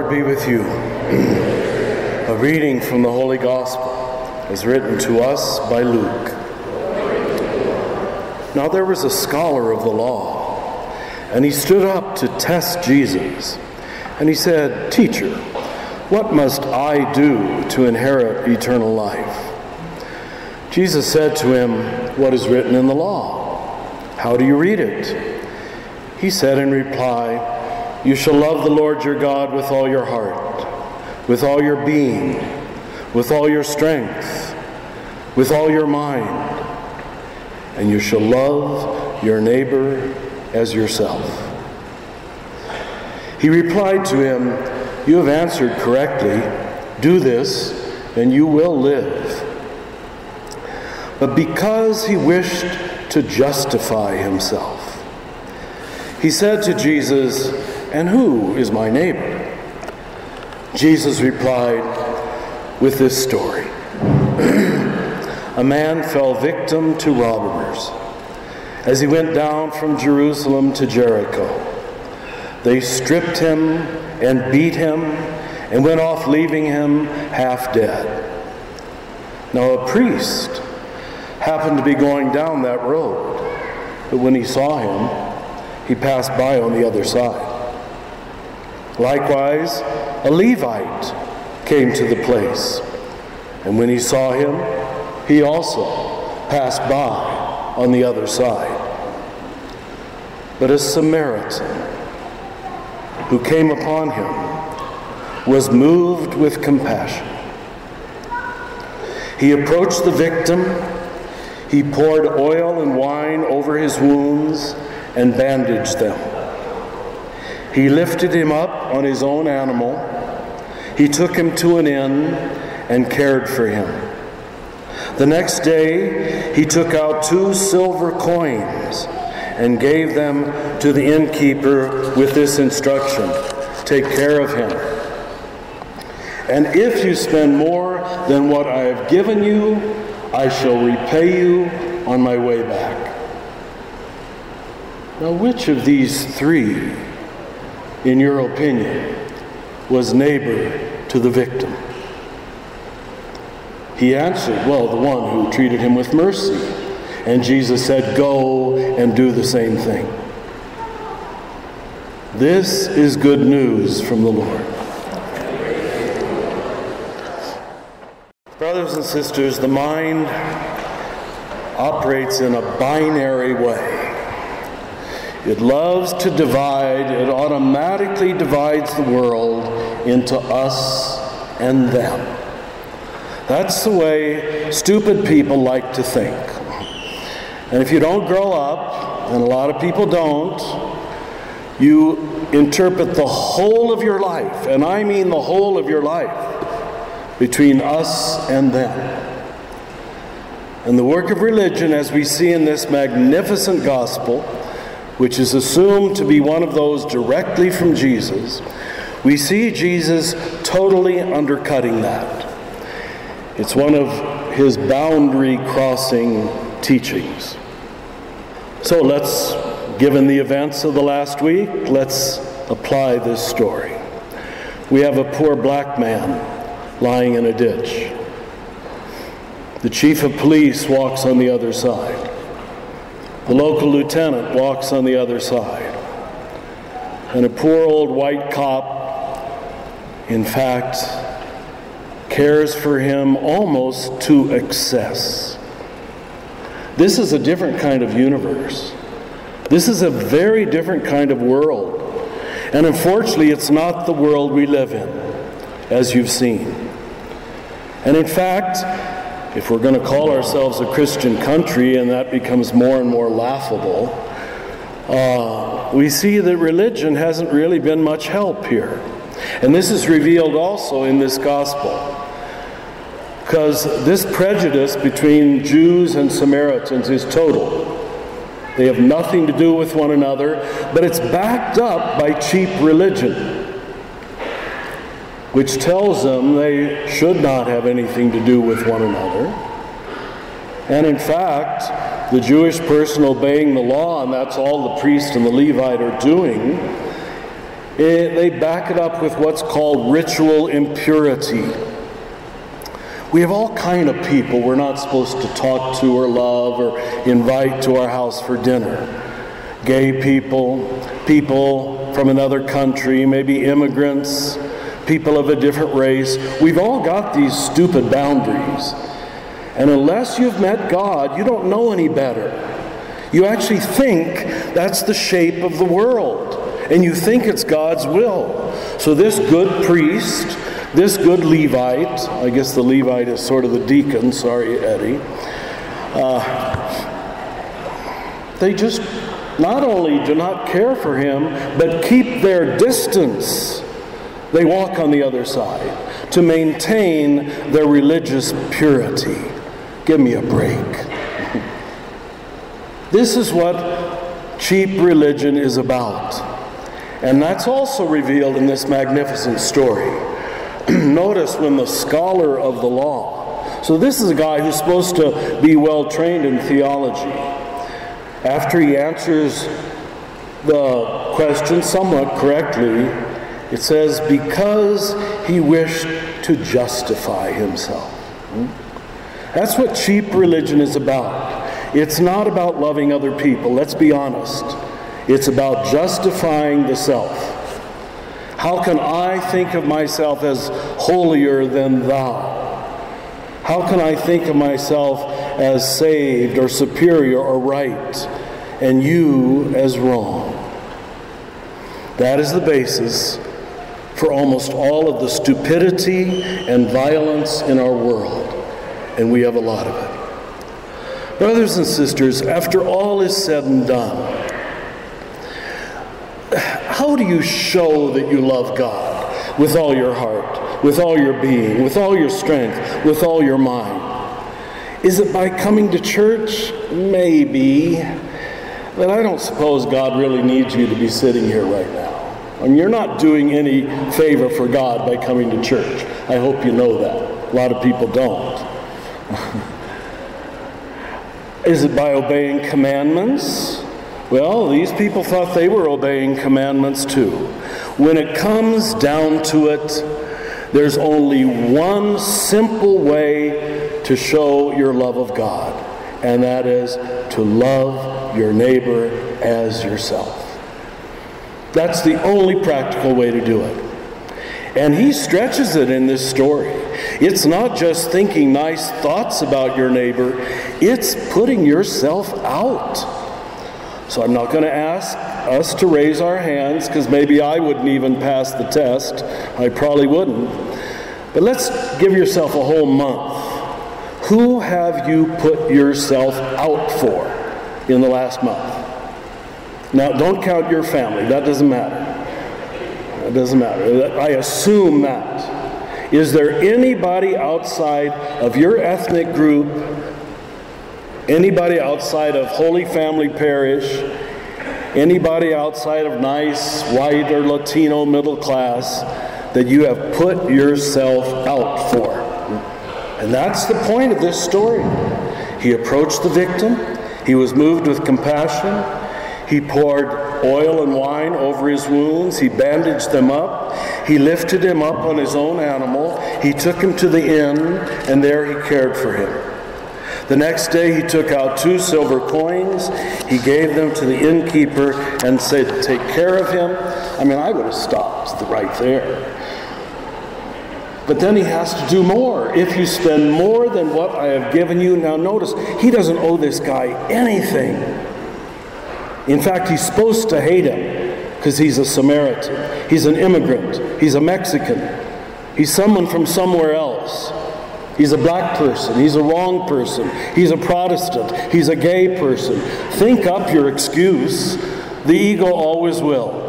Lord be with you. A reading from the Holy Gospel is written to us by Luke. Now there was a scholar of the law, and he stood up to test Jesus. And he said, "Teacher, what must I do to inherit eternal life?" Jesus said to him, "What is written in the law? How do you read it?" He said in reply, "You shall love the Lord your God with all your heart, with all your being, with all your strength, with all your mind, and you shall love your neighbor as yourself." He replied to him, "You have answered correctly. Do this, and you will live." But because he wished to justify himself, he said to Jesus, "And who is my neighbor?" Jesus replied with this story. A man fell victim to robbers as he went down from Jerusalem to Jericho. They stripped him and beat him and went off, leaving him half dead. Now a priest happened to be going down that road, but when he saw him, he passed by on the other side. Likewise, a Levite came to the place, and when he saw him, he also passed by on the other side. But a Samaritan who came upon him was moved with compassion. He approached the victim. He poured oil and wine over his wounds and bandaged them. He lifted him up on his own animal. He took him to an inn and cared for him. The next day, he took out 2 silver coins and gave them to the innkeeper with this instruction: "Take care of him. And if you spend more than what I have given you, I shall repay you on my way back." Now, which of these 3, in your opinion, was neighbor to the victim? He answered, "Well, the one who treated him with mercy." And Jesus said, "Go and do the same thing." This is good news from the Lord. Brothers and sisters, the mind operates in a binary way. It loves to divide. It automatically divides the world into us and them. That's the way stupid people like to think. And if you don't grow up, and a lot of people don't, you interpret the whole of your life, and I mean the whole of your life, between us and them. And the work of religion, as we see in this magnificent gospel, which is assumed to be one of those directly from Jesus, we see Jesus totally undercutting that. It's one of his boundary-crossing teachings. So given the events of the last week, let's apply this story. We have a poor black man lying in a ditch. The chief of police walks on the other side. The local lieutenant walks on the other side. And a poor old white cop, in fact, cares for him almost to excess. This is a different kind of universe. This is a very different kind of world. And unfortunately, it's not the world we live in, as you've seen. And in fact, if we're going to call ourselves a Christian country, and that becomes more and more laughable, we see that religion hasn't really been much help here. And this is revealed also in this gospel. Because this prejudice between Jews and Samaritans is total. They have nothing to do with one another, but it's backed up by cheap religion, which tells them they should not have anything to do with one another. And in fact, the Jewish person obeying the law, and that's all the priest and the Levite are doing, They back it up with what's called ritual impurity. We have all kind of people we're not supposed to talk to or love or invite to our house for dinner. Gay people, people from another country, maybe immigrants, people of a different race. We've all got these stupid boundaries. And unless you've met God, you don't know any better. You actually think that's the shape of the world. And you think it's God's will. So this good priest, this good Levite, I guess the Levite is sort of the deacon, sorry Eddie, they just not only do not care for him, but keep their distance. They walk on the other side to maintain their religious purity. Give me a break. This is what cheap religion is about. And that's also revealed in this magnificent story. Notice when the scholar of the law, so this is a guy who's supposed to be well trained in theology. After he answers the question somewhat correctly, it says, because he wished to justify himself. That's what cheap religion is about. It's not about loving other people, let's be honest. It's about justifying the self. How can I think of myself as holier than thou? How can I think of myself as saved or superior or right, and you as wrong? That is the basis for almost all of the stupidity and violence in our world. And we have a lot of it. Brothers and sisters, after all is said and done, how do you show that you love God with all your heart, with all your being, with all your strength, with all your mind? Is it by coming to church? Maybe. But I don't suppose God really needs you to be sitting here right now. I mean, you're not doing any favor for God by coming to church. I hope you know that. A lot of people don't. Is it by obeying commandments? Well, these people thought they were obeying commandments too. When it comes down to it, there's only one simple way to show your love of God, and that is to love your neighbor as yourself. That's the only practical way to do it. And he stretches it in this story. It's not just thinking nice thoughts about your neighbor, it's putting yourself out. So I'm not going to ask us to raise our hands, because maybe I wouldn't even pass the test. I probably wouldn't. But let's give yourself a whole month. Who have you put yourself out for in the last month? Now, don't count your family. That doesn't matter. That doesn't matter. I assume that. Is there anybody outside of your ethnic group, anybody outside of Holy Family Parish, anybody outside of nice white or Latino middle class that you have put yourself out for? And that's the point of this story. He approached the victim. He was moved with compassion. He poured oil and wine over his wounds. He bandaged them up. He lifted him up on his own animal. He took him to the inn, and there he cared for him. The next day he took out 2 silver coins. He gave them to the innkeeper and said, take care of him. I mean, I would have stopped right there. But then he has to do more. If you spend more than what I have given you. Now notice, he doesn't owe this guy anything. In fact, he's supposed to hate him because he's a Samaritan. He's an immigrant. He's a Mexican. He's someone from somewhere else. He's a black person. He's a wrong person. He's a Protestant. He's a gay person. Think up your excuse. The ego always will.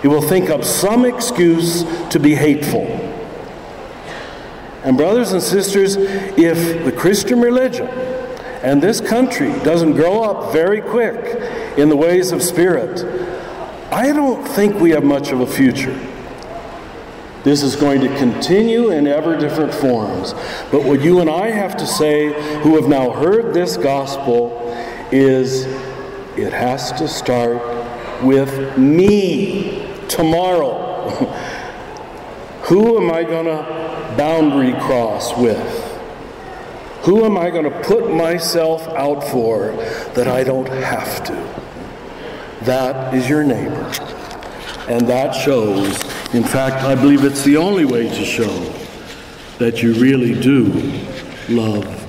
He will think up some excuse to be hateful. And brothers and sisters, if the Christian religion and this country doesn't grow up very quick in the ways of spirit, I don't think we have much of a future. This is going to continue in ever different forms. But what you and I have to say, who have now heard this gospel, is it has to start with me tomorrow, who am I going to boundary cross with? Who am I going to put myself out for that I don't have to? That is your neighbor. And that shows, in fact, I believe it's the only way to show that you really do love